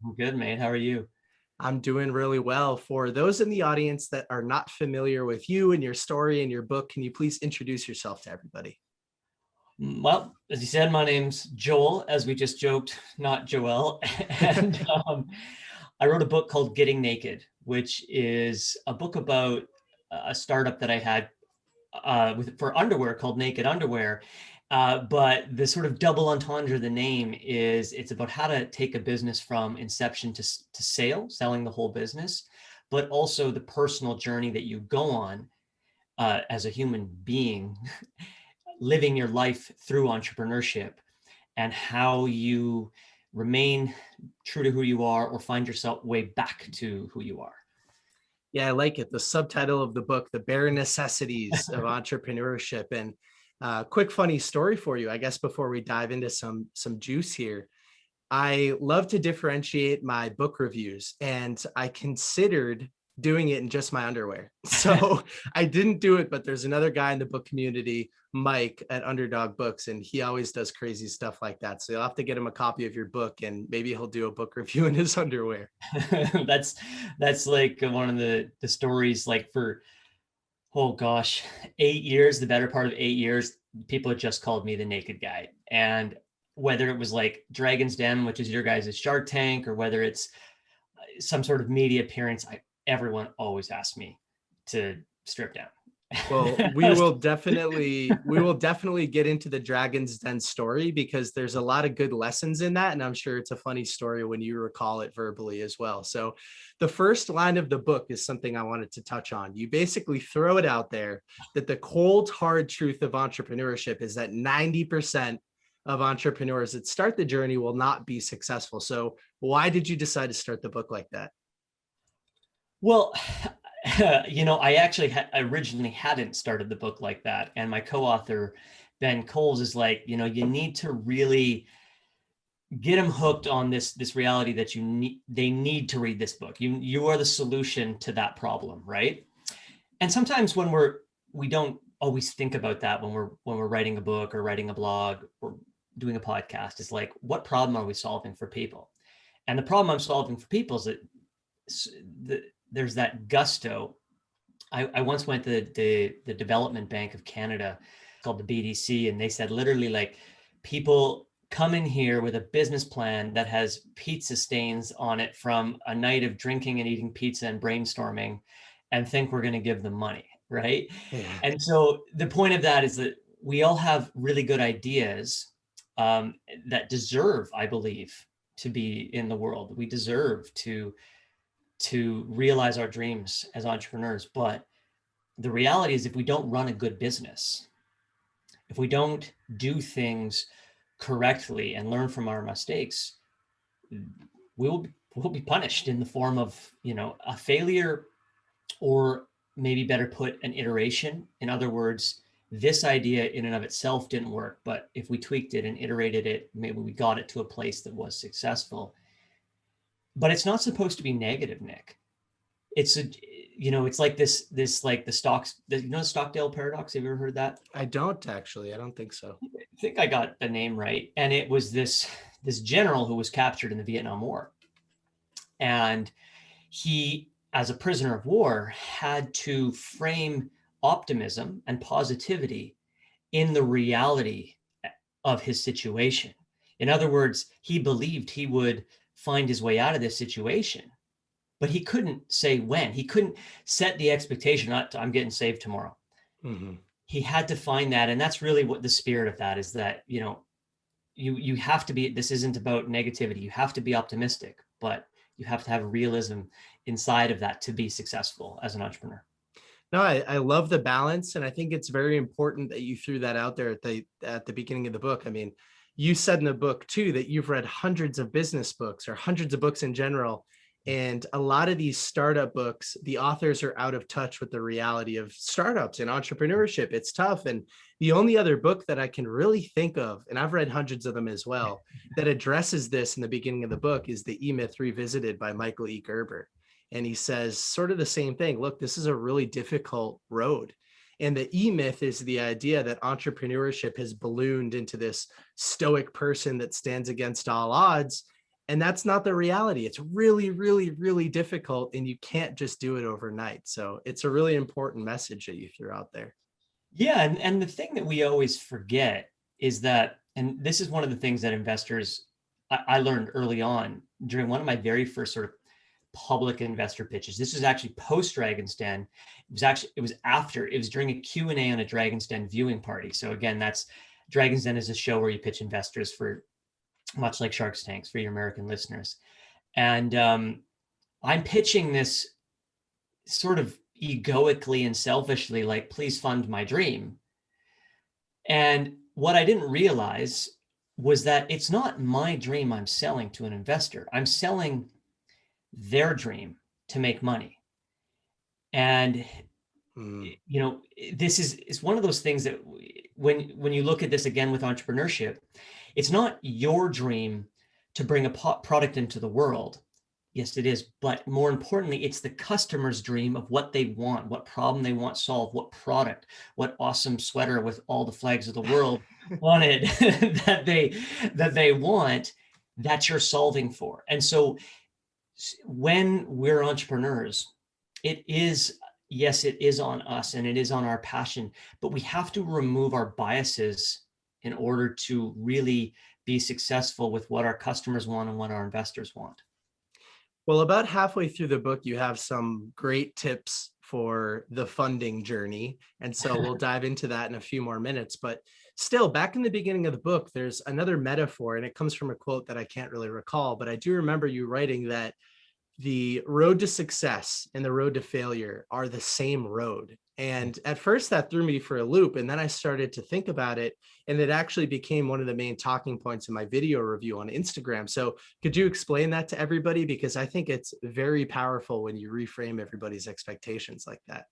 I'm good, mate. How are you? I'm doing really well. For those in the audience that are not familiar with you and your story and your book, can you please introduce yourself to everybody? Well, as you said, my name's Joel, as we just joked, not Joel. And I wrote a book called Getting Naked, which is a book about a startup that I had for underwear called Naked Underwear. But the sort of double entendre of the name is it's about how to take a business from inception to sale, selling the whole business, but also the personal journey that you go on as a human being living your life through entrepreneurship and how you remain true to who you are or find yourself way back to who you are. Yeah, I like it. The subtitle of the book, The Bare Necessities of Entrepreneurship. And quick funny story for you, I guess, before we dive into some juice here. I love to differentiate my book reviews, and I considered doing it in just my underwear. So I didn't do it, but there's another guy in the book community, Mike at Underdog Books, and he always does crazy stuff like that. So you'll have to get him a copy of your book, and maybe he'll do a book review in his underwear. that's that's like one of the stories, like for, oh gosh, 8 years, the better part of 8 years, people had just called me the naked guy. And whether it was like Dragon's Den, which is your guys' Shark Tank, or whether it's some sort of media appearance, everyone always asks me to strip down. Well, we will definitely get into the Dragon's Den story because there's a lot of good lessons in that, and I'm sure it's a funny story when you recall it verbally as well. So the first line of the book is something I wanted to touch on. You basically throw it out there that the cold hard truth of entrepreneurship is that 90% of entrepreneurs that start the journey will not be successful. So why did you decide to start the book like that? Well, I actually originally hadn't started the book like that. And my co-author, Ben Coles, is like, you need to really get them hooked on this reality that they need to read this book. You are the solution to that problem, right? And sometimes we don't always think about that when we're writing a book or writing a blog or doing a podcast. It's like, what problem are we solving for people? And the problem I'm solving for people is that there's that gusto. I once went to the Development Bank of Canada, called the BDC, and they said literally, like, people come in here with a business plan that has pizza stains on it from a night of drinking and eating pizza and brainstorming, and think we're going to give them money, right? Yeah. And so the point of that is that we all have really good ideas, that deserve, I believe, to be in the world. We deserve to realize our dreams as entrepreneurs. But the reality is, if we don't run a good business, if we don't do things correctly and learn from our mistakes, we'll be punished in the form of, a failure, or maybe better put, an iteration. In other words, this idea in and of itself didn't work, but if we tweaked it and iterated it, maybe we got it to a place that was successful. But it's not supposed to be negative, Nick. It's it's like this like the Stockdale paradox. Have you ever heard that? I don't actually. I don't think so. I think I got the name right. And it was this general who was captured in the Vietnam War. And he, as a prisoner of war, had to frame optimism and positivity in the reality of his situation. In other words, he believed he would find his way out of this situation, but he couldn't say when. He couldn't set the expectation, I'm getting saved tomorrow. Mm-hmm. He had to find that. And that's really what the spirit of that is, that, you have to be, this isn't about negativity. You have to be optimistic, but you have to have realism inside of that to be successful as an entrepreneur. No, I love the balance, and I think it's very important that you threw that out there at the beginning of the book. I mean, you said in the book too that you've read hundreds of business books or hundreds of books in general, and a lot of these startup books, the authors are out of touch with the reality of startups and entrepreneurship. It's tough, and the only other book that I can really think of, and I've read hundreds of them as well, that addresses this in the beginning of the book is the E-Myth Revisited by Michael E. Gerber. And he says sort of the same thing. Look, this is a really difficult road. And the E-myth is the idea that entrepreneurship has ballooned into this stoic person that stands against all odds. And that's not the reality. It's really, really, really difficult, and you can't just do it overnight. So it's a really important message that you threw out there. Yeah, and the thing that we always forget is that, and this is one of the things that investors, I learned early on during one of my very first sort of public investor pitches. This was actually post Dragon's Den. It was during a Q&A on a Dragon's Den viewing party. So again, that's Dragon's Den is a show where you pitch investors, for much like Shark Tanks for your American listeners. And I'm pitching this sort of egoically and selfishly, like, please fund my dream. And what I didn't realize was that it's not my dream I'm selling to an investor. I'm selling their dream to make money. And you know, this is one of those things that when you look at this again with entrepreneurship, it's not your dream to bring a product into the world. Yes, it is. But more importantly, it's the customer's dream of what they want, what problem they want solved, what product, what awesome sweater with all the flags of the world on it that they want, that you're solving for. And so when we're entrepreneurs, it is, yes, it is on us and it is on our passion, but we have to remove our biases in order to really be successful with what our customers want and what our investors want. Well, about halfway through the book, you have some great tips for the funding journey. And so we'll dive into that in a few more minutes. But still, back in the beginning of the book, there's another metaphor, and it comes from a quote that I can't really recall, but I do remember you writing that the road to success and the road to failure are the same road. And at first that threw me for a loop. And then I started to think about it, and it actually became one of the main talking points in my video review on Instagram. So could you explain that to everybody? Because I think it's very powerful when you reframe everybody's expectations like that.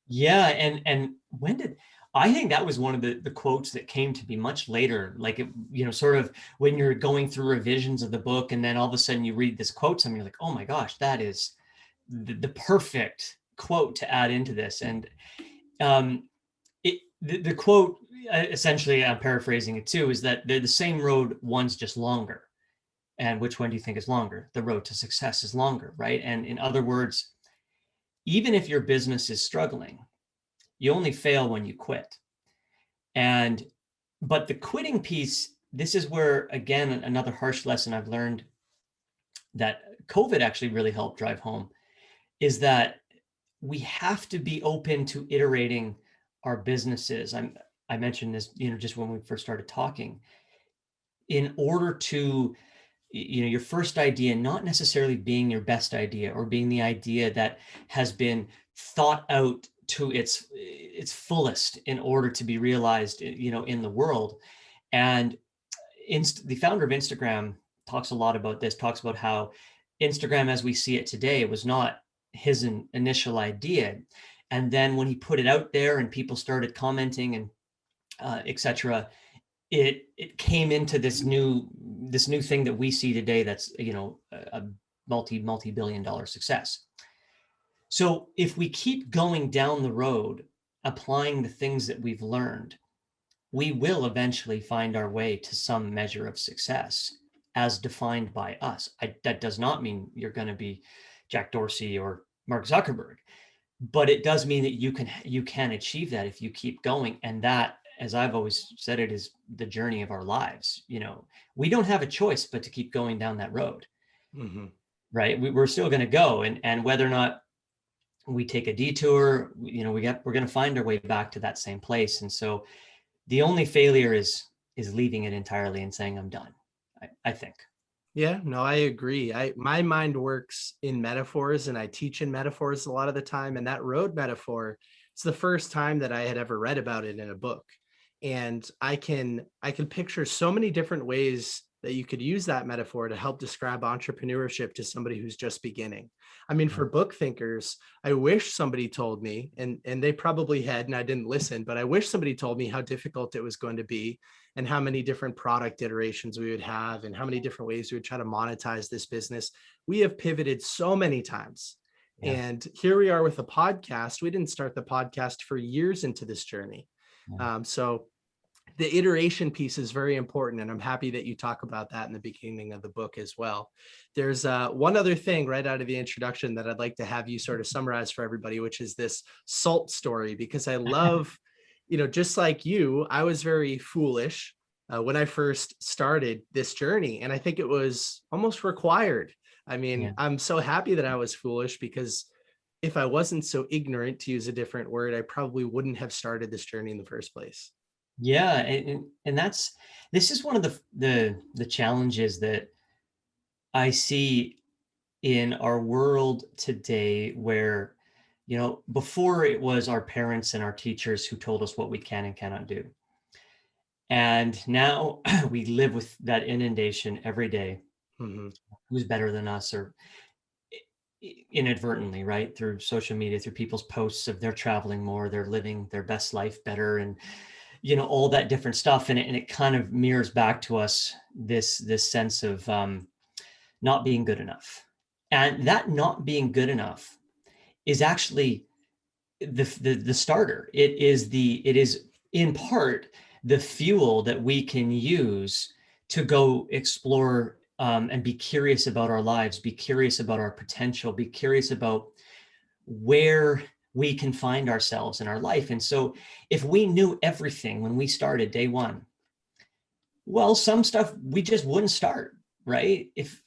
Yeah, and when did I think that was one of the quotes that came to me much later, like it, you know, sort of when you're going through revisions of the book, and then all of a sudden you read this quote, and you're like, oh my gosh, that is the perfect quote to add into this. And the quote, essentially, I'm paraphrasing it too, is that they're the same road, one's just longer. And which one do you think is longer? The road to success is longer, right? And in other words, even if your business is struggling, you only fail when you quit. And but the quitting piece, this is where, again, another harsh lesson I've learned that COVID actually really helped drive home, is that we have to be open to iterating our businesses. I mentioned this, you know, just when we first started talking, in order to, you know, your first idea not necessarily being your best idea or being the idea that has been thought out to its fullest in order to be realized, you know, in the world. And the founder of Instagram talks a lot about this, talks about how Instagram as we see it today was not his initial idea. And then when he put it out there and people started commenting and etc., it came into this new thing that we see today that's, you know, a multi-billion-dollar success. So if we keep going down the road, applying the things that we've learned, we will eventually find our way to some measure of success as defined by us. That does not mean you're going to be Jack Dorsey or Mark Zuckerberg, but it does mean that you can achieve that if you keep going. And that, as I've always said, it is the journey of our lives. You know, we don't have a choice but to keep going down that road, right? We're still going to go, and whether or not we take a detour, you know, we're going to find our way back to that same place. And so the only failure is leaving it entirely and saying, I'm done. I think. Yeah, no, I agree. My mind works in metaphors, and I teach in metaphors a lot of the time. And that road metaphor, it's the first time that I had ever read about it in a book. And I can picture so many different ways that you could use that metaphor to help describe entrepreneurship to somebody who's just beginning. I mean, for book thinkers, I wish somebody told me, and they probably had, and I didn't listen, but I wish somebody told me how difficult it was going to be, and how many different product iterations we would have, and how many different ways we would try to monetize this business. We have pivoted so many times. Yeah. And here we are with a podcast. We didn't start the podcast for years into this journey. Yeah. So the iteration piece is very important, and I'm happy that you talk about that in the beginning of the book as well. There's one other thing right out of the introduction that I'd like to have you sort of summarize for everybody, which is this salt story, because I love, just like you, I was very foolish when I first started this journey, and I think it was almost required. I mean, Yeah. I'm so happy that I was foolish, because if I wasn't so ignorant, to use a different word, I probably wouldn't have started this journey in the first place. Yeah, and this is one of the challenges that I see in our world today, where, before it was our parents and our teachers who told us what we can and cannot do. And now we live with that inundation every day. Mhm. Who's better than us, or inadvertently, right? Through social media, through people's posts of they're traveling more, they're living their best life better, and all that different stuff. And it kind of mirrors back to us this sense of not being good enough. And that not being good enough is actually the starter. It is in part the fuel that we can use to go explore, and be curious about our lives, be curious about our potential, be curious about where we can find ourselves in our life. And so if we knew everything when we started day one, well, some stuff we just wouldn't start, right? If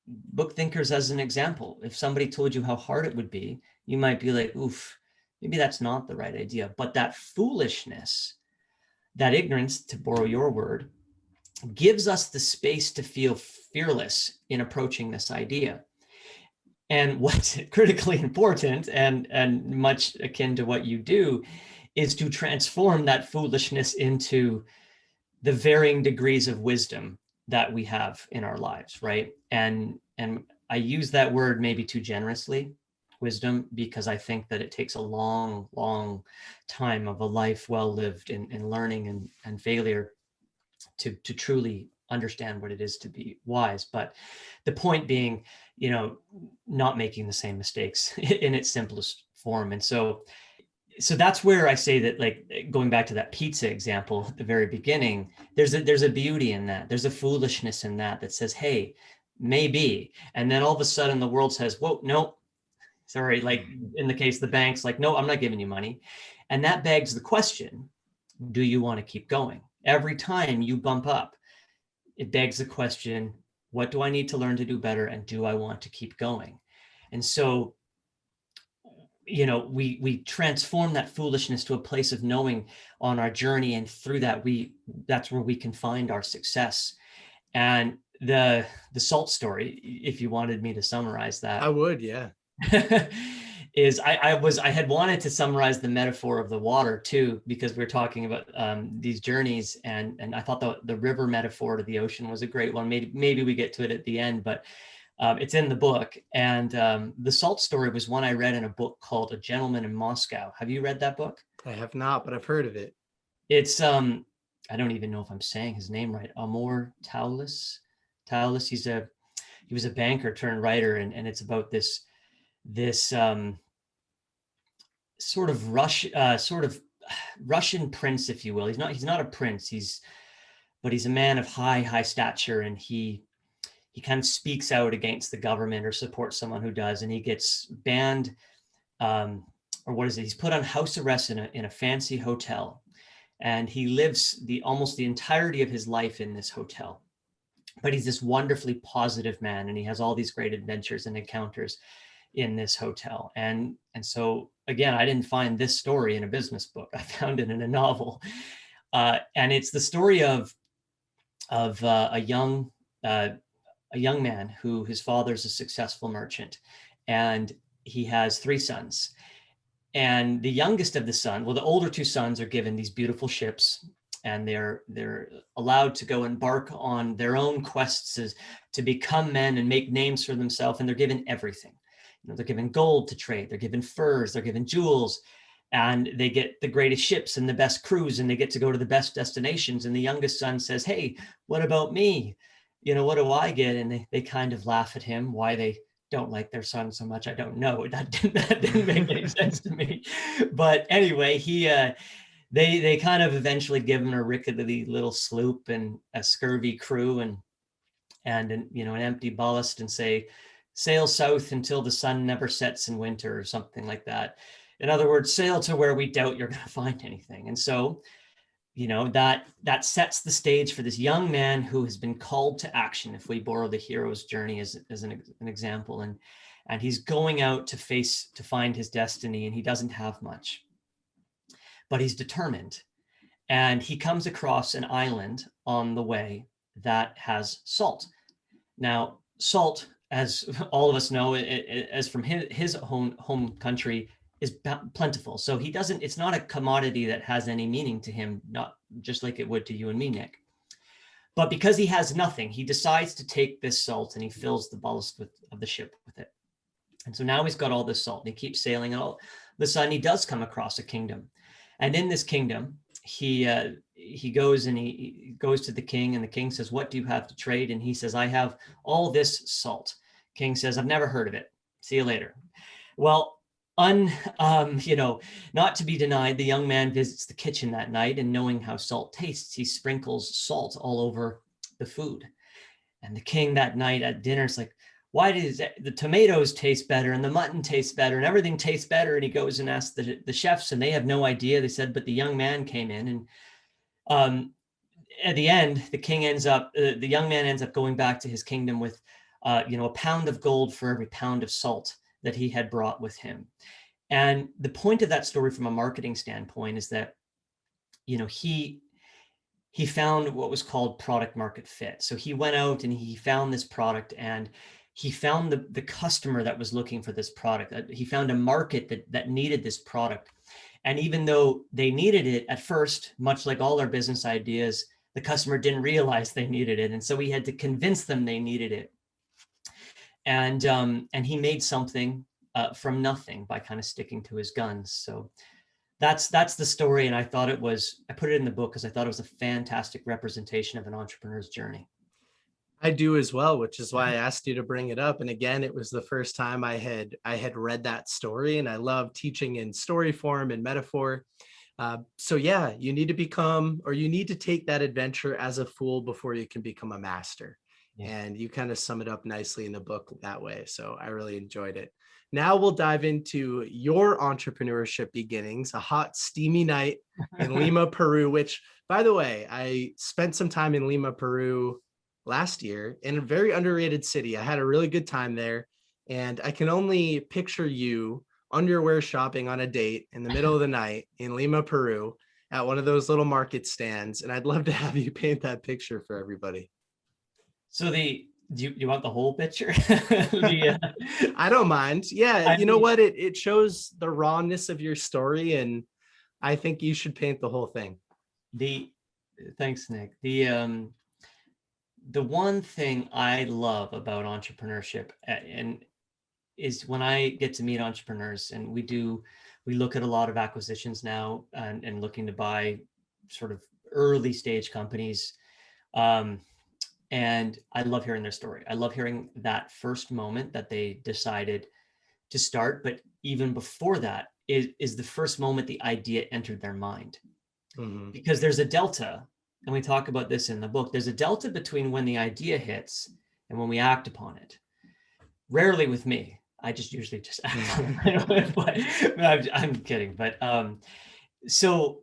book thinkers as an example, if somebody told you how hard it would be, you might be like, oof, maybe that's not the right idea. But that foolishness, that ignorance, to borrow your word, gives us the space to feel fearless in approaching this idea. And what's critically important, and much akin to what you do, is to transform that foolishness into the varying degrees of wisdom that we have in our lives, right? And I use that word maybe too generously, wisdom, because I think that it takes a long time of a life well lived in learning and failure to truly understand what it is to be wise. But the point being, not making the same mistakes in its simplest form. And so that's where I say that, like, going back to that pizza example at the very beginning, there's a beauty in that. There's a foolishness in that says, hey, maybe. And then all of a sudden the world says, whoa, no, sorry. Like in the case of the banks, like, no, I'm not giving you money. And that begs the question, do you want to keep going? Every time you bump up, it begs the question, what do I need to learn to do better? And do I want to keep going? And so, we transform that foolishness to a place of knowing on our journey. And through that, that's where we can find our success. And the salt story, if you wanted me to summarize I that, would, yeah. is I had wanted to summarize the metaphor of the water too, because we are talking about these journeys, and I thought the river metaphor to the ocean was a great one. Maybe we get to it at the end, but it's in the book. And the salt story was one I read in a book called A Gentleman in Moscow. Have you read that book? I have not, but I've heard of it. It's I don't even know if I'm saying his name right. Amor Taulis. He was a banker turned writer, and it's about this sort of Russian prince, if you will. He's not a prince. But he's a man of high stature, and he kind of speaks out against the government or supports someone who does, and he gets banned, or what is it? He's put on house arrest in a fancy hotel, and he lives almost the entirety of his life in this hotel. But he's this wonderfully positive man, and he has all these great adventures and encounters in this hotel. And so again, I didn't find this story in a business book. I found it in a novel, and it's the story of a young man who his father's a successful merchant, and he has three sons. And the youngest of the son, well, the older two sons are given these beautiful ships, and they're allowed to go embark on their own quests to become men and make names for themselves. And they're given everything. They're given gold to trade, they're given furs, they're given jewels, and they get the greatest ships and the best crews, and they get to go to the best destinations. And the youngest son says, hey, what about me? What do I get? And they kind of laugh at him. Why they don't like their son so much, I don't know. That didn't make any sense to me. But anyway, they kind of eventually give him a rickety little sloop and a scurvy crew and an, you know, an empty ballast, and say, sail south until the sun never sets in winter, or something like that. In other words, sail to where we doubt you're going to find anything. And so, you know, that sets the stage for this young man who has been called to action, if we borrow the hero's journey as an example. And he's going out to find his destiny, and he doesn't have much, but he's determined. And he comes across an island on the way that has salt. Now, salt, as all of us know, as from his home country, is plentiful. So he doesn't, it's not a commodity that has any meaning to him, not just like it would to you and me, Nick. But because he has nothing, he decides to take this salt and he fills the ballast of the ship with it. And so now he's got all this salt and he keeps sailing, and all of a sudden he does come across a kingdom. And in this kingdom, he goes and he goes to the king, and the king says, "What do you have to trade?" And he says, "I have all this salt." King says, "I've never heard of it. See you later." Well, you know, not to be denied, the young man visits the kitchen that night, and knowing how salt tastes, he sprinkles salt all over the food. And the king that night at dinner is like, "Why does the tomatoes taste better and the mutton tastes better and everything tastes better?" And he goes and asks the chefs, and they have no idea. They said, but the young man came in, and at the end, the young man ends up going back to his kingdom with, you know, a pound of gold for every pound of salt that he had brought with him. And the point of that story from a marketing standpoint is that, you know, he found what was called product market fit. So he went out and he found this product, and he found the customer that was looking for this product. He found a market that needed this product. And even though they needed it at first, much like all our business ideas, the customer didn't realize they needed it. And so he had to convince them they needed it. And he made something from nothing by kind of sticking to his guns. So that's the story. And I put it in the book because I thought it was a fantastic representation of an entrepreneur's journey. I do as well, which is why I asked you to bring it up. And again, it was the first time I had read that story, and I love teaching in story form and metaphor. So yeah, you need to take that adventure as a fool before you can become a master. Yeah. And you kind of sum it up nicely in the book that way. So I really enjoyed it. Now we'll dive into your entrepreneurship beginnings, a hot, steamy night in Lima, Peru, which, by the way, I spent some time in Lima, Peru last year, in a very underrated city. I had a really good time there, and I can only picture you underwear shopping on a date in the middle of the night in Lima, Peru, at one of those little market stands. And I'd love to have you paint that picture for everybody. So do you want the whole picture? I don't mind. Yeah, you know what? It shows the rawness of your story, and I think you should paint the whole thing. Thanks, Nick. The one thing I love about entrepreneurship and is when I get to meet entrepreneurs, and we look at a lot of acquisitions now and looking to buy sort of early stage companies. And I love hearing their story. I love hearing that first moment that they decided to start. But even before that is the first moment the idea entered their mind. Mm-hmm. Because there's a delta, and we talk about this in the book, there's a delta between when the idea hits and when we act upon it. Rarely with me. I just usually just act on it. But I'm kidding. But so,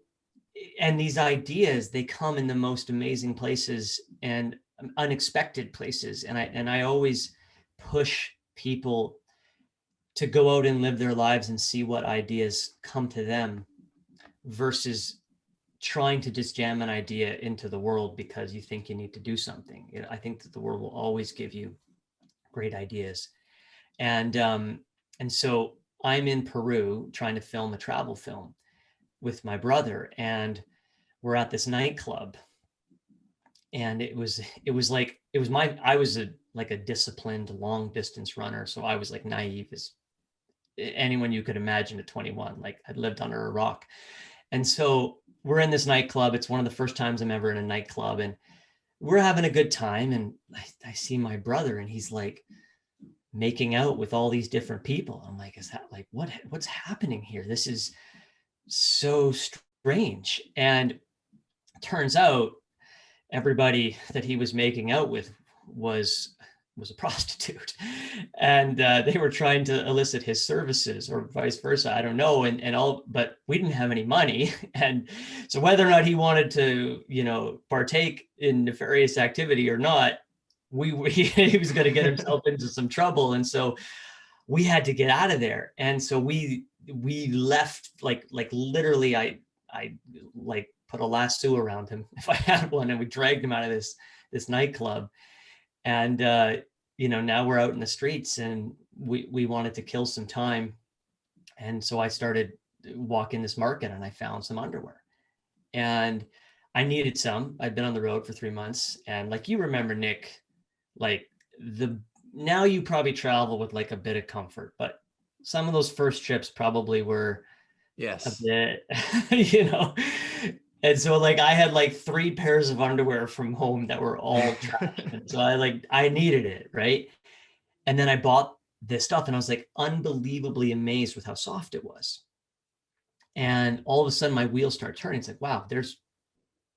and these ideas, they come in the most amazing places and unexpected places. And I always push people to go out and live their lives and see what ideas come to them versus trying to just jam an idea into the world because you think you need to do something. I think that the world will always give you great ideas. And so I'm in Peru trying to film a travel film with my brother, and we're at this nightclub, and I was like a disciplined long distance runner. So I was like naive as anyone you could imagine at 21, like I'd lived under a rock. And so we're in this nightclub. It's one of the first times I'm ever in a nightclub, and we're having a good time. And I see my brother, and he's like making out with all these different people. I'm like, is that like, what's happening here? This is so strange. And turns out everybody that he was making out with was a prostitute, and they were trying to elicit his services, or vice versa. I don't know, and all, but we didn't have any money, and so whether or not he wanted to, partake in nefarious activity or not, he was going to get himself into some trouble, and so we had to get out of there, and so we left like literally. I like put a lasso around him if I had one, and we dragged him out of this nightclub. And now we're out in the streets, and we wanted to kill some time. And so I started walking this market, and I found some underwear, and I needed some. I'd been on the road for 3 months, and like, you remember, Nick, like now you probably travel with like a bit of comfort, but some of those first trips probably were a bit, And so like I had like 3 pairs of underwear from home that were all trashed. And so I needed it, right? And then I bought this stuff, and I was like unbelievably amazed with how soft it was. And all of a sudden my wheels start turning. It's like, wow, there's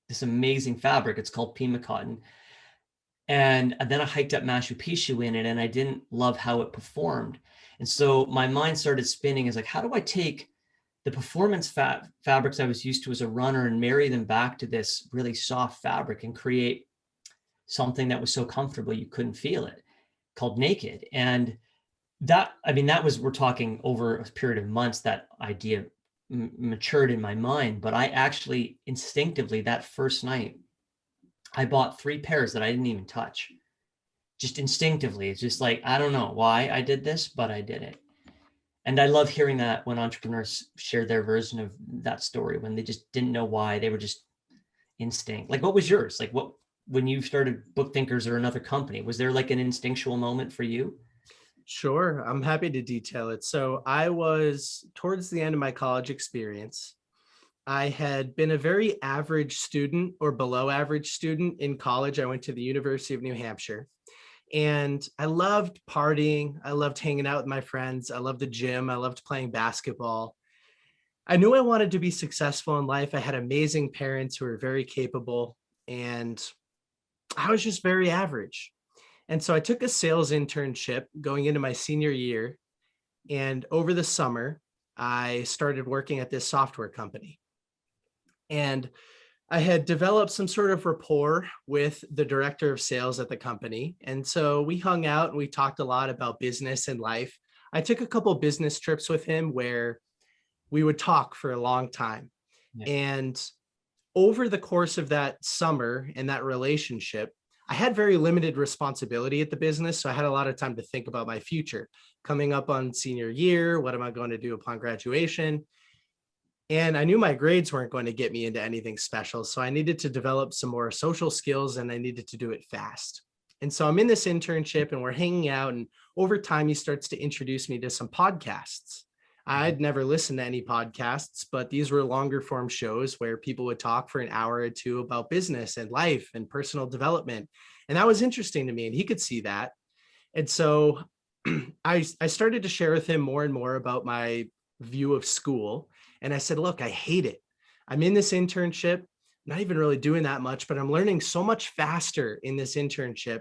this amazing fabric. It's called Pima cotton. And then I hiked up Machu Picchu in it, and I didn't love how it performed. And so my mind started spinning. Is like, how do I take the performance fabrics I was used to as a runner and marry them back to this really soft fabric and create something that was so comfortable you couldn't feel it, called Naked. And that was, we're talking over a period of months, that idea matured in my mind. But I actually instinctively, that first night, I bought 3 pairs that I didn't even touch. Just instinctively. It's just like, I don't know why I did this, but I did it. And I love hearing that when entrepreneurs share their version of that story, when they just didn't know why, they were just instinct. Like, what was yours? Like, when you started BookThinkers or another company, was there like an instinctual moment for you? Sure, I'm happy to detail it. So I was towards the end of my college experience. I had been a very average student or below average student in college. I went to the University of New Hampshire. And I loved partying. I loved hanging out with my friends. I loved the gym. I loved playing basketball. I knew I wanted to be successful in life. I had amazing parents who were very capable, and I was just very average. And so I took a sales internship going into my senior year. And over the summer, I started working at this software company. And I had developed some sort of rapport with the director of sales at the company. And so we hung out and we talked a lot about business and life. I took a couple business trips with him where we would talk for a long time. Yeah. And over the course of that summer and that relationship, I had very limited responsibility at the business. So I had a lot of time to think about my future. Coming up on senior year, what am I going to do upon graduation? And I knew my grades weren't going to get me into anything special. So I needed to develop some more social skills, and I needed to do it fast. And so I'm in this internship and we're hanging out, and over time he starts to introduce me to some podcasts. I'd never listened to any podcasts, but these were longer form shows where people would talk for an hour or two about business and life and personal development. And that was interesting to me, and he could see that. And so I started to share with him more and more about my view of school. And I said, look, I hate it. I'm in this internship, not even really doing that much, but I'm learning so much faster in this internship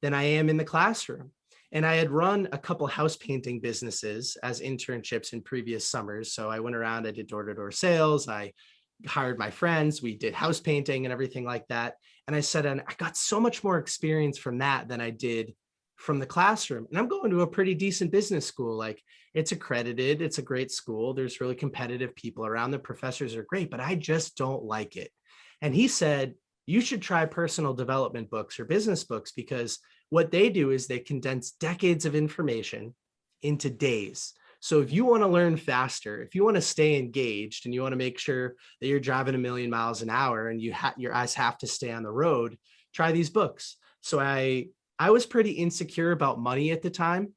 than I am in the classroom. And I had run a couple house painting businesses as internships in previous summers. So I went around, I did door-to-door sales. I hired my friends. We did house painting and everything like that. And I said, and I got so much more experience from that than I did from the classroom. And I'm going to a pretty decent business school. Like, it's accredited. It's a great school. There's really competitive people around. The professors are great, but I just don't like it. And he said, you should try personal development books or business books, because what they do is they condense decades of information into days. So if you want to learn faster, if you want to stay engaged, and you want to make sure that you're driving 1,000,000 miles an hour and your eyes have to stay on the road, try these books. So I was pretty insecure about money at the time,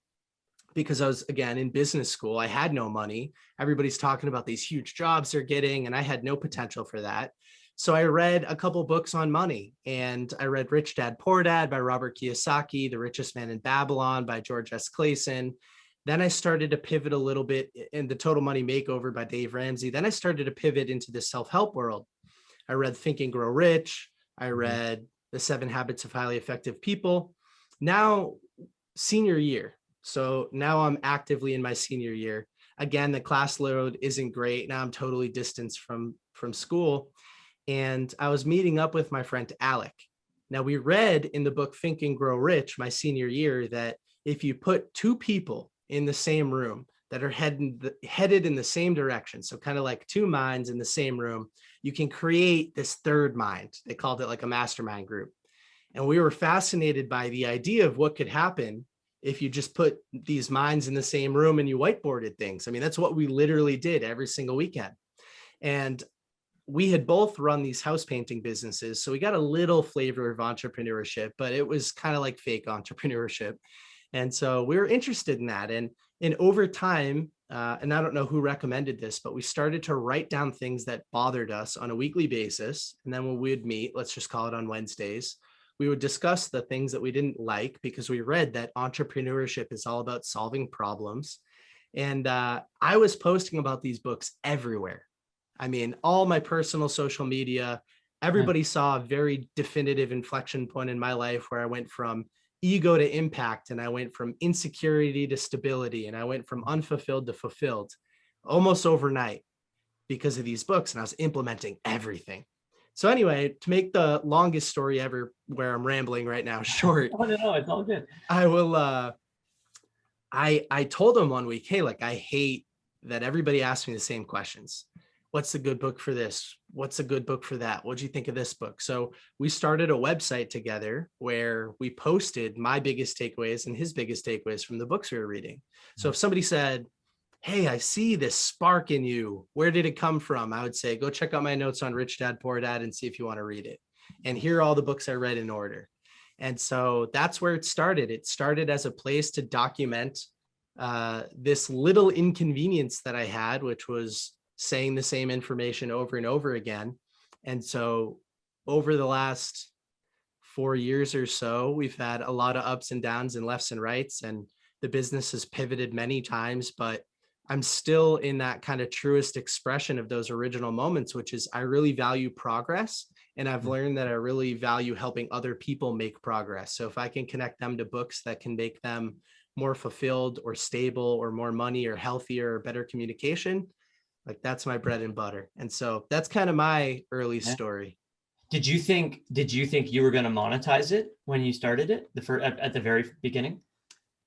because I was, again, in business school. I had no money. Everybody's talking about these huge jobs they're getting, and I had no potential for that. So I read a couple books on money, and I read Rich Dad, Poor Dad by Robert Kiyosaki, The Richest Man in Babylon by George S. Clason, Then I started to pivot a little bit in the Total Money Makeover by Dave Ramsey. Then I started to pivot into the self-help world. I read Think and Grow Rich. I read The 7 Habits of Highly Effective People. Now, senior year. So now I'm actively in my senior year. Again, the class load isn't great. Now I'm totally distanced from school. And I was meeting up with my friend Alec. Now, we read in the book Think and Grow Rich my senior year that if you put two people in the same room that are headed in the same direction, so kind of like two minds in the same room, you can create this third mind. They called it like a mastermind group. And we were fascinated by the idea of what could happen if you just put these minds in the same room and you whiteboarded things. I mean, that's what we literally did every single weekend. And we had both run these house painting businesses. So we got a little flavor of entrepreneurship, but it was kind of like fake entrepreneurship. And so we were interested in that. And over time, and I don't know who recommended this, but we started to write down things that bothered us on a weekly basis. And then when we would meet, let's just call it on Wednesdays, we would discuss the things that we didn't like, because we read that entrepreneurship is all about solving problems. And I was posting about these books everywhere. I mean, all my personal social media, everybody saw a very definitive inflection point in my life where I went from ego to impact, and I went from insecurity to stability, and I went from unfulfilled to fulfilled almost overnight because of these books. And I was implementing everything. So anyway, to make the longest story ever, where I'm rambling right now, short. Oh, no, it's all good. I will, I told him one week, hey, like, I hate that everybody asks me the same questions. What's a good book for this? What's a good book for that? What'd you think of this book? So we started a website together where we posted my biggest takeaways and his biggest takeaways from the books we were reading. So if somebody said, hey, I see this spark in you, where did it come from? I would say, go check out my notes on Rich Dad, Poor Dad and see if you want to read it. And here are all the books I read in order. And so that's where it started. It started as a place to document this little inconvenience that I had, which was saying the same information over and over again. And so over the last 4 years or so, we've had a lot of ups and downs and lefts and rights, and the business has pivoted many times, but I'm still in that kind of truest expression of those original moments, which is I really value progress. And I've learned that I really value helping other people make progress. So if I can connect them to books that can make them more fulfilled or stable or more money or healthier or better communication, like, that's my bread and butter. And so that's kind of my early story. Did you think you were going to monetize it when you started it at the very beginning?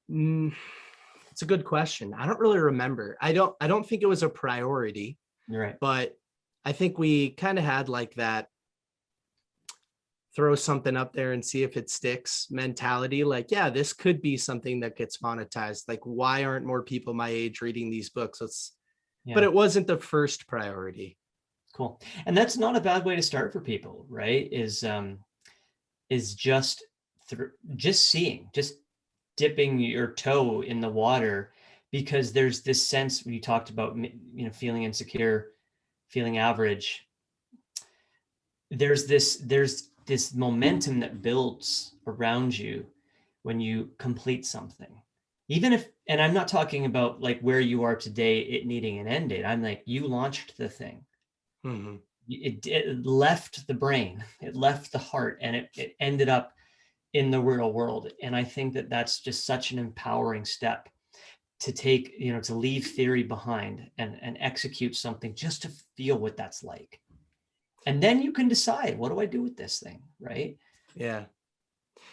It's a good question. I don't really remember. I don't think it was a priority. You're right. But I think we kind of had like that throw something up there and see if it sticks mentality. Like, yeah, this could be something that gets monetized. Like, why aren't more people my age reading these books? But it wasn't the first priority. Cool. And that's not a bad way to start for people, right? Is just seeing, just dipping your toe in the water, because there's this sense you talked about, feeling insecure, feeling average. There's this momentum that builds around you when you complete something. Even if, and I'm not talking about like where you are today, it needing an end date. I'm like, you launched the thing. Mm-hmm. It left the brain, it left the heart, and it ended up in the real world. And I think that that's just such an empowering step to take, to leave theory behind and execute something just to feel what that's like. And then you can decide, what do I do with this thing? Right. Yeah.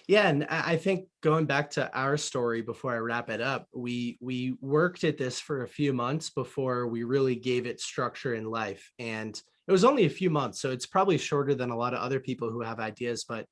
Yeah. And I think going back to our story before I wrap it up, we worked at this for a few months before we really gave it structure in life. And it was only a few months, so it's probably shorter than a lot of other people who have ideas. But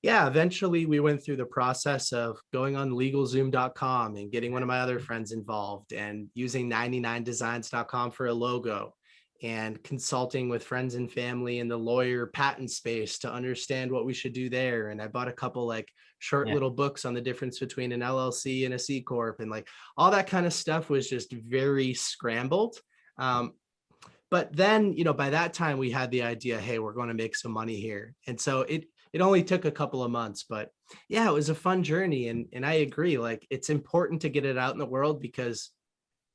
yeah, eventually we went through the process of going on legalzoom.com and getting one of my other friends involved, and using 99designs.com for a logo, and consulting with friends and family in the lawyer patent space to understand what we should do there. And I bought a couple like short little books on the difference between an LLC and a C Corp. And like all that kind of stuff was just very scrambled. But then, by that time we had the idea, hey, we're going to make some money here. And so it only took a couple of months, but Yeah, it was a fun journey. And I agree, like it's important to get it out in the world, because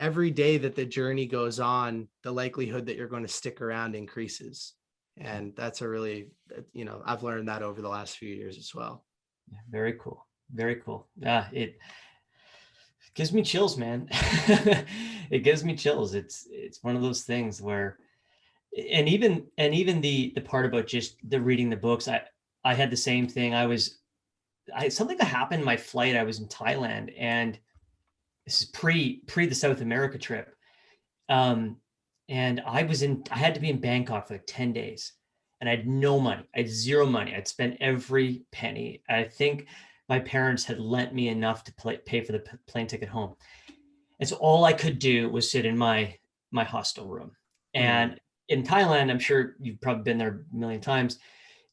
every day that the journey goes on, the likelihood that you're going to stick around increases. And that's a really, I've learned that over the last few years as well. Yeah, very cool. Very cool. It gives me chills, man. It gives me chills. It's one of those things where, and even the part about just the reading the books, I had the same thing. I something that happened in my flight. I was in Thailand, and this is pre the South America trip. Um, and I had to be in Bangkok for like 10 days, and I had no money. I had zero money. I'd spent every penny. I think my parents had lent me enough to pay for the plane ticket home. And so all I could do was sit in my hostel room. Mm. And in Thailand, I'm sure you've probably been there a million times,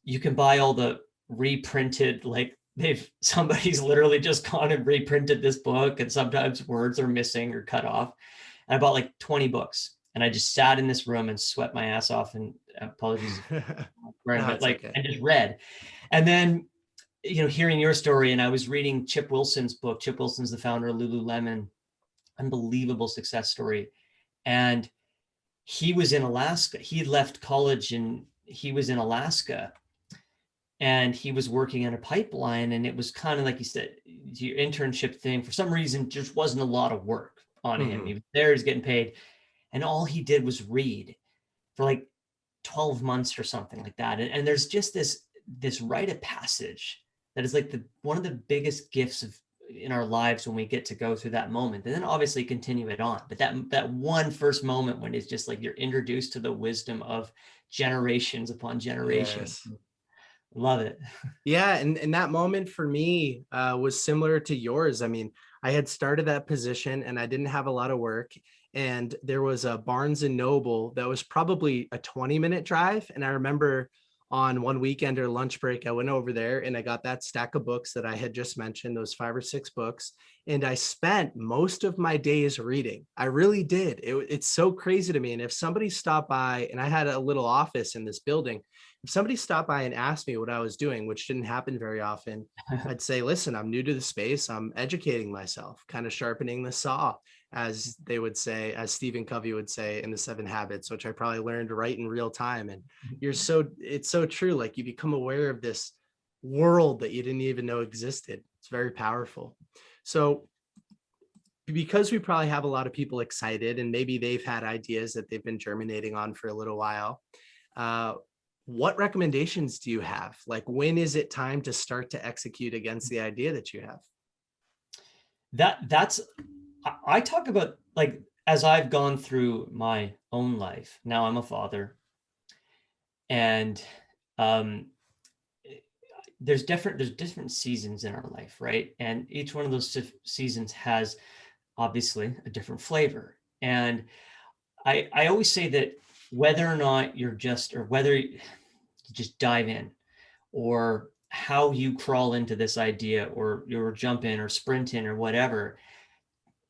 you can buy all the reprinted, like somebody's literally just gone and reprinted this book, and sometimes words are missing or cut off. And I bought like 20 books, and I just sat in this room and sweat my ass off. And apologies, No, but it's like okay. I just read. And then, hearing your story, and I was reading Chip Wilson's book. Chip Wilson's the founder of Lululemon, unbelievable success story. And he was in Alaska. He left college and he was in Alaska, and he was working in a pipeline. And it was kind of like you said, your internship thing, for some reason, just wasn't a lot of work on him. Hmm. He was there, he's getting paid. And all he did was read for like 12 months or something like that. And there's just this rite of passage that is like one of the biggest gifts in our lives, when we get to go through that moment, and then obviously continue it on. But that one first moment when it's just like you're introduced to the wisdom of generations upon generations. Yes. Love it. Yeah, and that moment for me was similar to yours. I mean, I had started that position and I didn't have a lot of work, and there was a Barnes and Noble that was probably a 20-minute drive. And I remember on one weekend or lunch break, I went over there and I got that stack of books that I had just mentioned, those 5 or 6 books, and I spent most of my days reading. I really did. It's so crazy to me. And if somebody stopped by, and I had a little office in this building, if somebody stopped by and asked me what I was doing, which didn't happen very often, I'd say, listen, I'm new to the space. I'm educating myself, kind of sharpening the saw, as they would say, as Stephen Covey would say in the 7 Habits, which I probably learned right in real time. And it's so true. Like you become aware of this world that you didn't even know existed. It's very powerful. So because we probably have a lot of people excited, and maybe they've had ideas that they've been germinating on for a little while, uh, what recommendations do you have? Like, when is it time to start to execute against the idea that you have? That's I talk about, like, as I've gone through my own life. Now I'm a father, and um there's different seasons in our life, right? And each one of those seasons has obviously a different flavor. And I always say that whether or not whether you just dive in, or how you crawl into this idea, or you jump in or sprint in or whatever,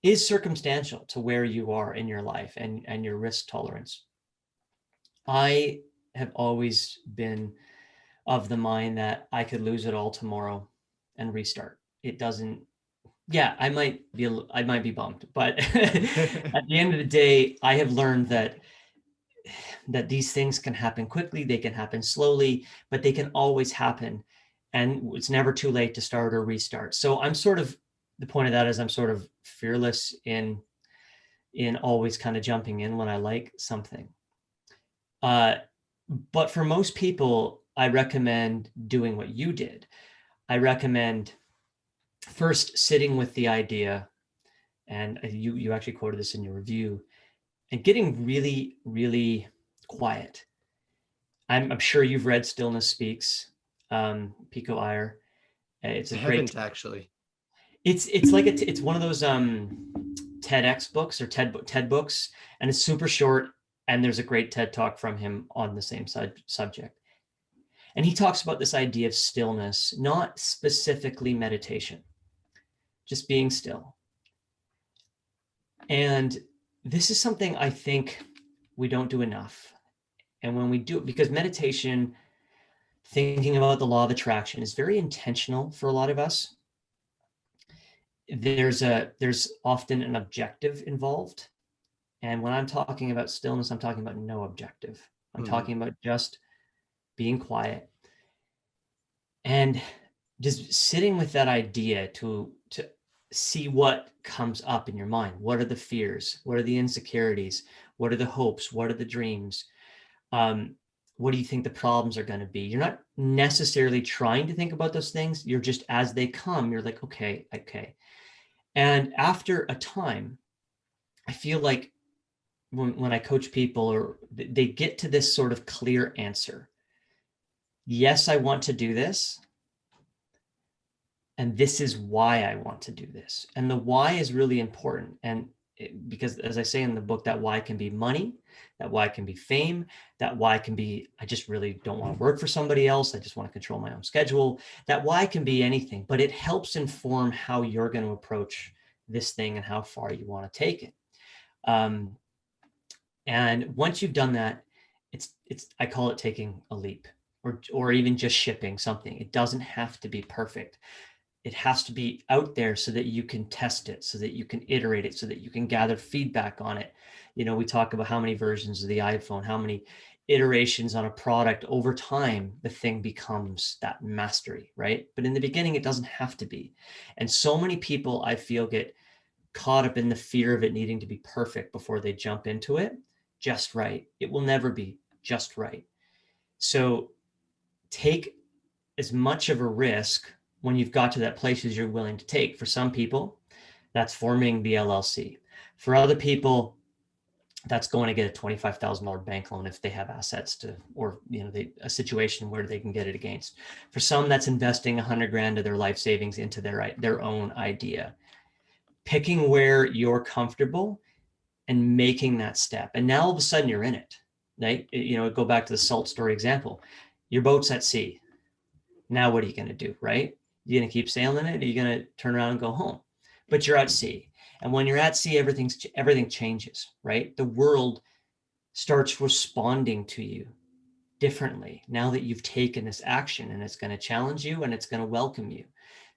is circumstantial to where you are in your life and your risk tolerance. I have always been of the mind that I could lose it all tomorrow and restart. It doesn't, yeah, I might be bummed, but at the end of the day, I have learned that these things can happen quickly, they can happen slowly, but they can always happen. And it's never too late to start or restart. So I'm sort of, the point of that is I'm sort of fearless in always kind of jumping in when I like something. Uh, but for most people, I recommend doing what you did. I recommend first sitting with the idea, and you actually quoted this in your review, and getting really, really quiet. I'm sure you've read Stillness Speaks, Pico Iyer. It's I a great. haven't actually. It's like it's one of those TEDx books or TED books, and it's super short. And there's a great TED talk from him on the same subject. And he talks about this idea of stillness, not specifically meditation, just being still. And this is something I think we don't do enough. And when we do it, because meditation, thinking about the law of attraction is very intentional for a lot of us. There's often an objective involved. And when I'm talking about stillness, I'm talking about no objective. I'm talking about just being quiet and just sitting with that idea to see what comes up in your mind. What are the fears? What are the insecurities? What are the hopes? What are the dreams? What do you think the problems are going to be? You're not necessarily trying to think about those things. You're just, as they come, you're like, okay. And after a time, I feel like when I coach people, or they get to this sort of clear answer. Yes, I want to do this. And this is why I want to do this. And the why is really important. And because, as I say in the book, that why can be money, that why can be fame, that why can be, I just really don't want to work for somebody else. I just want to control my own schedule. That why can be anything, but it helps inform how you're going to approach this thing and how far you want to take it. And once you've done that, I call it taking a leap, or even just shipping something. It doesn't have to be perfect. It has to be out there so that you can test it, so that you can iterate it, so that you can gather feedback on it. We talk about how many versions of the iPhone, how many iterations on a product. Over time, the thing becomes that mastery, right? But in the beginning, it doesn't have to be. And so many people, I feel, get caught up in the fear of it needing to be perfect before they jump into it. Just right. It will never be just right. So take as much of a risk when you've got to that place as you're willing to take. For some people, that's forming the LLC. For other people, that's going to get a $25,000 bank loan if they have assets to, or a situation where they can get it against. For some, that's investing $100,000 of their life savings into their own idea. Picking where you're comfortable and making that step. And now all of a sudden you're in it, right? Go back to the salt story example. Your boat's at sea. Now what are you going to do, right? You're going to keep sailing it, or you're going to turn around and go home? But you're at sea. And when you're at sea, everything changes, right? The world starts responding to you differently now that you've taken this action, and it's going to challenge you, and it's going to welcome you.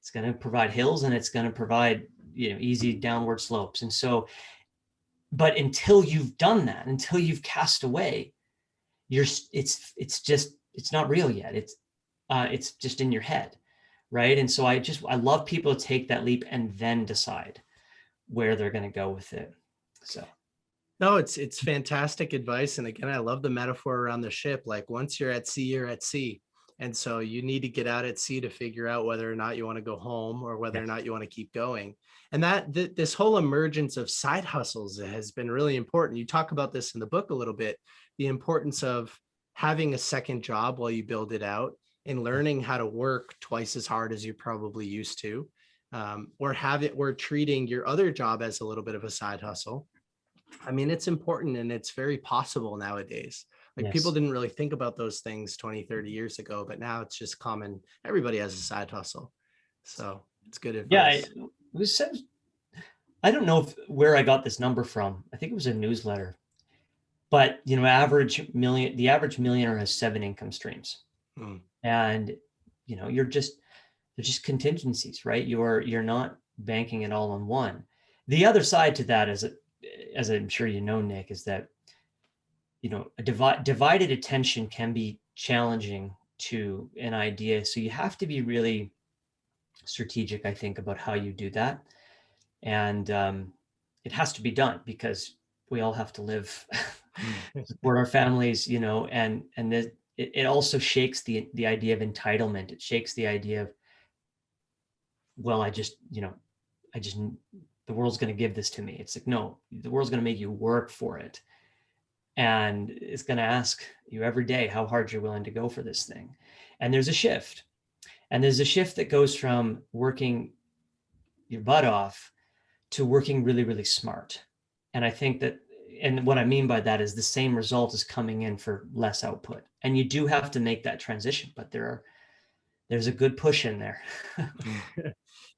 It's going to provide hills, and it's going to provide, easy downward slopes. And so, but until you've done that, until you've cast away, it's not real yet. It's just in your head, right? And so I love people to take that leap and then decide where they're going to go with it. So no, it's fantastic advice. And again, I love the metaphor around the ship. Like, once you're at sea, you're at sea. And so you need to get out at sea to figure out whether or not you want to go home, or whether or not you want to keep going. And this whole emergence of side hustles has been really important. You talk about this in the book a little bit, the importance of having a second job while you build it out, and learning how to work twice as hard as you're probably used to, or treating your other job as a little bit of a side hustle. I mean, it's important, and it's very possible nowadays. Like, people didn't really think about those things 20, 30 years ago, but now it's just common. Everybody has a side hustle. So it's good advice. Yeah, I don't know where I got this number from. I think it was a newsletter. But the average millionaire has 7 income streams. And they're just contingencies, right? You're not banking it all on one. The other side to that is, as I'm sure Nick, is that a divided attention can be challenging to an idea. So you have to be really strategic, I think, about how you do that. And it has to be done because we all have to live, support our families, and it also shakes the idea of entitlement. It shakes the idea of, well, the world's going to give this to me. It's like, no, the world's going to make you work for it. And it's going to ask you every day how hard you're willing to go for this thing. And there's a shift. And there's a shift that goes from working your butt off to working really, really smart. And I think that, and what I mean by that is the same result is coming in for less output. And you do have to make that transition, but there's a good push in there.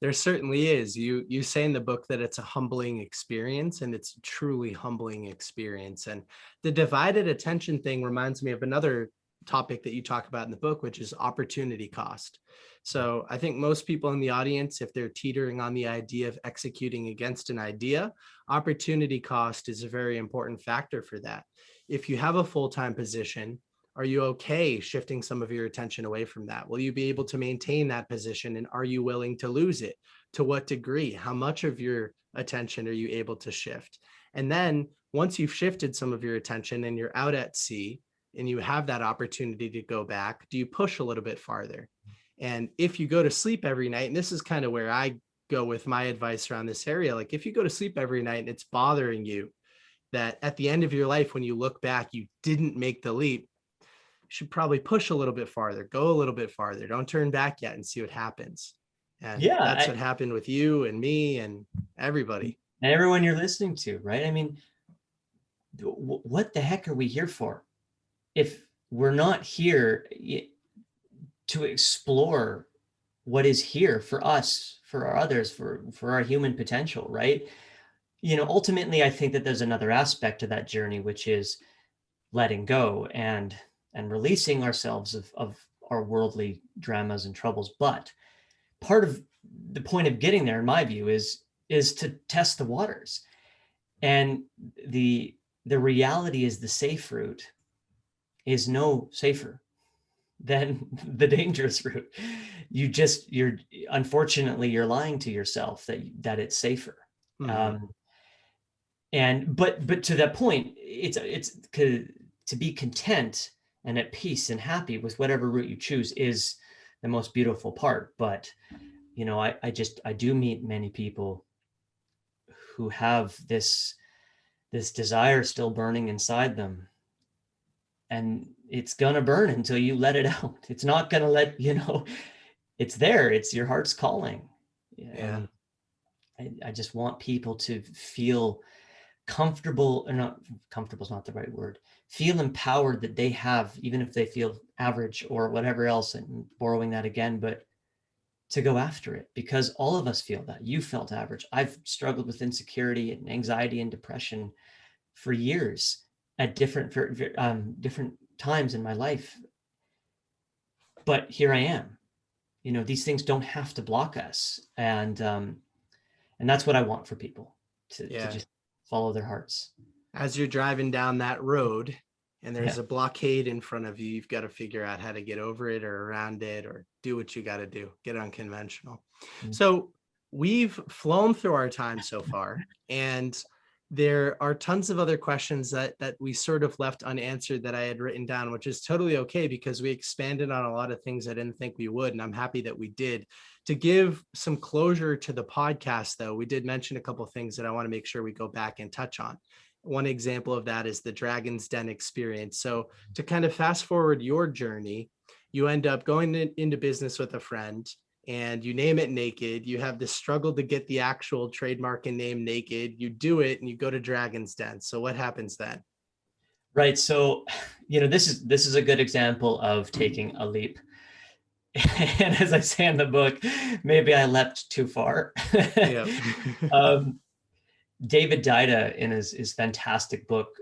There certainly is. You say in the book that it's a humbling experience, and it's a truly humbling experience. And the divided attention thing reminds me of another topic that you talk about in the book, which is opportunity cost. So I think most people in the audience, if they're teetering on the idea of executing against an idea, opportunity cost is a very important factor for that. If you have a full-time position, are you okay shifting some of your attention away from that? Will you be able to maintain that position? And are you willing to lose it? To what degree? How much of your attention are you able to shift? And then once you've shifted some of your attention and you're out at sea and you have that opportunity to go back, do you push a little bit farther? And if you go to sleep every night, and this is kind of where I go with my advice around this area, like if you go to sleep every night and it's bothering you, that at the end of your life, when you look back, you didn't make the leap, you should probably push a little bit farther, go a little bit farther. Don't turn back yet and see what happens. And that's what happened with you and me and everybody. And everyone you're listening to, right? I mean, what the heck are we here for? If we're not here to explore what is here for us, for our others, for our human potential, right? Ultimately, I think that there's another aspect to that journey, which is letting go and releasing ourselves of our worldly dramas and troubles. But part of the point of getting there, in my view, is to test the waters. And the reality is the safe route is no safer than the dangerous route. Unfortunately, you're lying to yourself that it's safer. Mm-hmm. But to that point, it's to be content and at peace and happy with whatever route you choose is the most beautiful part. But I do meet many people who have this desire still burning inside them, and it's gonna burn until you let it out. It's not gonna it's there. It's your heart's calling. Yeah. And I just want people to feel comfortable, or not comfortable is not the right word, feel empowered that they have, even if they feel average or whatever else, and borrowing that again, but to go after it, because all of us feel that. You felt average. I've struggled with insecurity and anxiety and depression for years at different times in my life. But here I am. These things don't have to block us. And that's what I want for people to just follow their hearts. As you're driving down that road and there's a blockade in front of you, you've got to figure out how to get over it or around it or do what you got to do, get unconventional. Mm-hmm. So we've flown through our time so far, and there are tons of other questions that we sort of left unanswered that I had written down, which is totally okay because we expanded on a lot of things I didn't think we would. And I'm happy that we did. To give some closure to the podcast, though, we did mention a couple of things that I want to make sure we go back and touch on. One example of that is the Dragon's Den experience. So to kind of fast forward your journey, you end up going into business with a friend and you name it Naked. You have this struggle to get the actual trademark and name Naked. You do it and you go to Dragon's Den. So what happens then? Right. So, this is a good example of taking a leap. And as I say in the book, maybe I leapt too far. David Dida, in his fantastic book,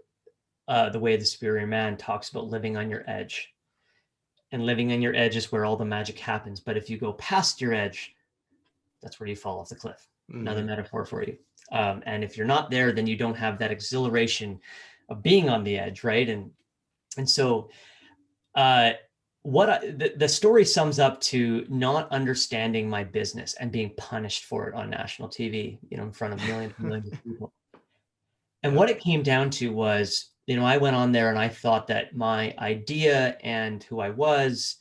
The Way of the Superior Man, talks about living on your edge. And living on your edge is where all the magic happens. But if you go past your edge, that's where you fall off the cliff. Mm-hmm. Another metaphor for you. And if you're not there, then you don't have that exhilaration of being on the edge, right? And so the story sums up to not understanding my business and being punished for it on national TV, in front of millions and millions of people. And what it came down to was, I went on there and I thought that my idea and who I was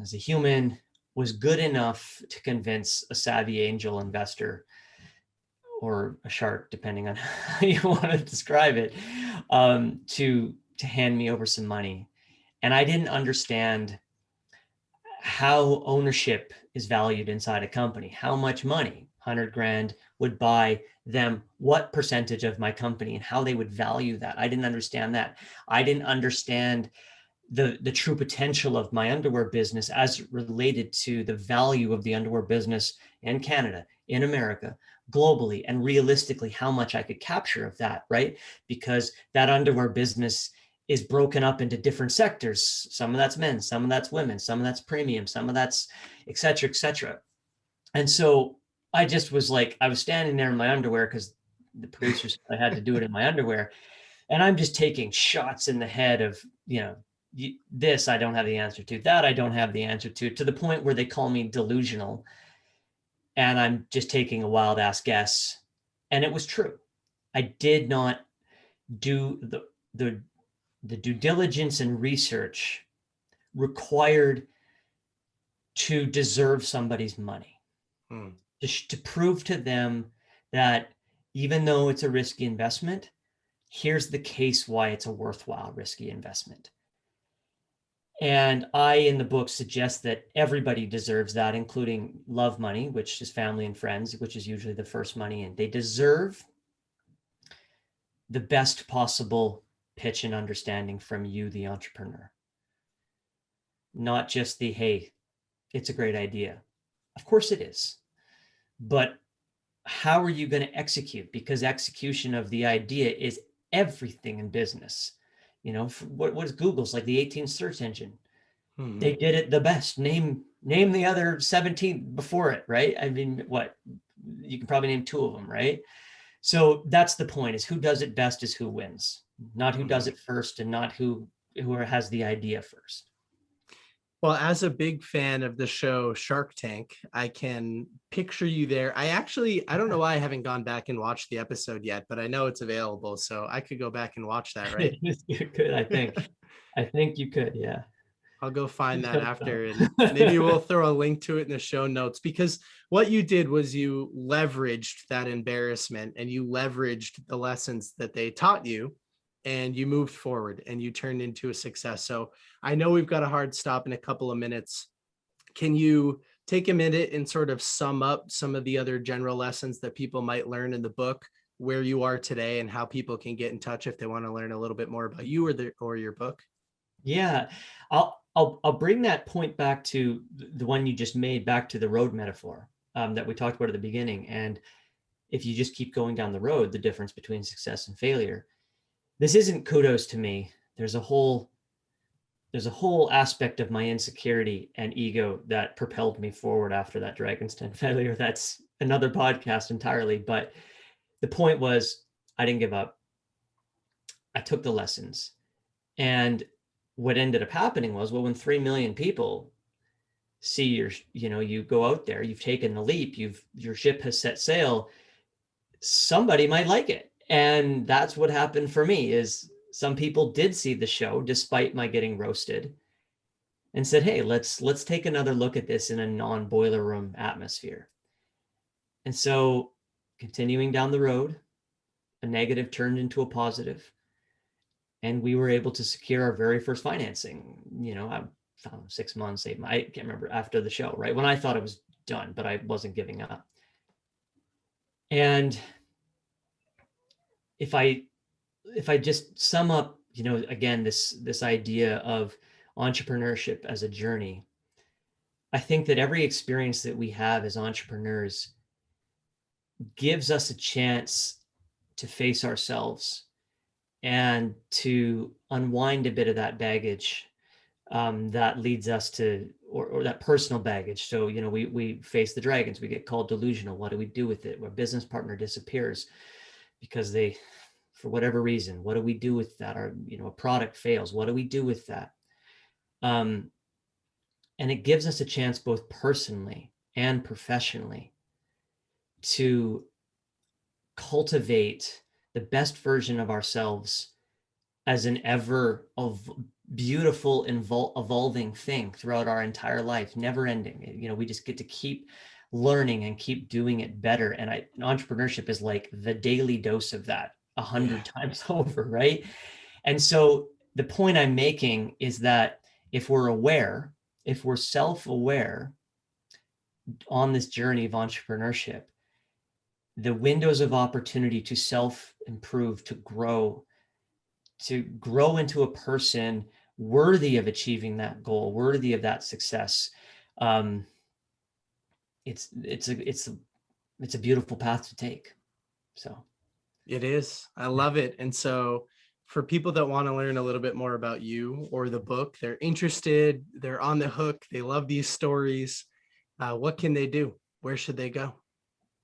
as a human was good enough to convince a savvy angel investor or a shark, depending on how you want to describe it, to hand me over some money. And I didn't understand how ownership is valued inside a company, how much money, 100 grand, would buy them what percentage of my company and how they would value that. I didn't understand that. I didn't understand the true potential of my underwear business as related to the value of the underwear business in Canada, in America, globally, and realistically how much I could capture of that, right? Because that underwear business is broken up into different sectors. Some of that's men, some of that's women, some of that's premium, some of that's et cetera, et cetera. And so I just was like, I was standing there in my underwear because the producers, I had to do it in my underwear. And I'm just taking shots in the head of, this I don't have the answer to, that I don't have the answer to the point where they call me delusional. And I'm just taking a wild ass guess. And it was true. I did not do the due diligence and research required to deserve somebody's money, to prove to them that even though it's a risky investment, here's the case why it's a worthwhile risky investment. And I, in the book, suggest that everybody deserves that, including love money, which is family and friends, which is usually the first money in. They deserve the best possible pitch and understanding from you, the entrepreneur. Not just the, hey, it's a great idea. Of course it is. But how are you going to execute? Because execution of the idea is everything in business. What is Google's like the 18th search engine? They did it the best. Name the other 17 before it, right? I mean, what? You can probably name 2 of them, right? So that's the point, is who does it best is who wins, not who does it first, and not who has the idea first. Well, as a big fan of the show Shark Tank, I can picture you there. I don't know why I haven't gone back and watched the episode yet, but I know it's available, so I could go back and watch that, right? You could, I think. I think you could, yeah. I'll go find that after, and maybe we'll throw a link to it in the show notes, because what you did was you leveraged that embarrassment and you leveraged the lessons that they taught you, and you moved forward and you turned into a success. So I know we've got a hard stop in a couple of minutes. Can you take a minute and sort of sum up some of the other general lessons that people might learn in the book, where you are today, and how people can get in touch if they want to learn a little bit more about you or your book? Yeah, I'll bring that point back to the one you just made, back to the road metaphor that we talked about at the beginning. And if you just keep going down the road, the difference between success and failure. This isn't kudos to me. There's a whole aspect of my insecurity and ego that propelled me forward after that Dragon's Den failure. That's another podcast entirely. But the point was, I didn't give up. I took the lessons. And what ended up happening was, well, when 3 million people see you go out there, you've taken the leap, your ship has set sail, somebody might like it. And that's what happened for me, is some people did see the show despite my getting roasted, and said, hey, let's take another look at this in a non-boiler room atmosphere. And so, continuing down the road, a negative turned into a positive, and we were able to secure our very first financing. I don't know, 6 months, 8 months, I can't remember, after the show, right when I thought it was done, but I wasn't giving up. And if I just sum up, again, this idea of entrepreneurship as a journey, I think that every experience that we have as entrepreneurs gives us a chance to face ourselves and to unwind a bit of that baggage that leads us to, or that personal baggage. So, we face the dragons, we get called delusional. What do we do with it? Our business partner disappears because they, for whatever reason, what do we do with that? Our, a product fails. What do we do with that? And it gives us a chance, both personally and professionally, to cultivate the best version of ourselves as an ever beautiful, evolving thing throughout our entire life, never ending. We just get to keep learning and keep doing it better. And entrepreneurship is like the daily dose of that 100 times over, right? And so the point I'm making is that if we're self-aware on this journey of entrepreneurship, the windows of opportunity to self-improve, to grow into a person worthy of achieving that goal, worthy of that success, it's a beautiful path to take. So it is. I love it. And so for people that want to learn a little bit more about you or the book, they're interested, they're on the hook, they love these stories, what can they do? Where should they go?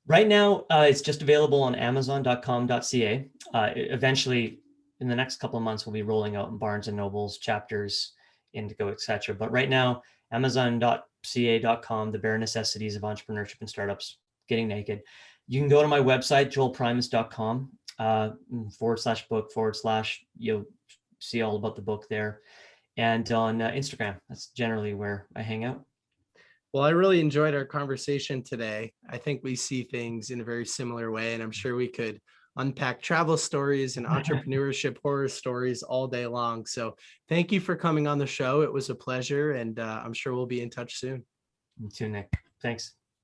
Right now, it's just available on amazon.com.ca. Eventually, in the next couple of months, we'll be rolling out in Barnes and Nobles, Chapters, Indigo, etc. But right now, amazon.ca.com, the bare necessities of entrepreneurship and startups, getting naked. You can go to my website, joelprimus.com, /book/ you'll see all about the book there. And on Instagram, that's generally where I hang out. Well, I really enjoyed our conversation today. I think we see things in a very similar way, and I'm sure we could unpack travel stories and entrepreneurship horror stories all day long. So thank you for coming on the show. It was a pleasure, and I'm sure we'll be in touch soon. You too, Nick. Thanks.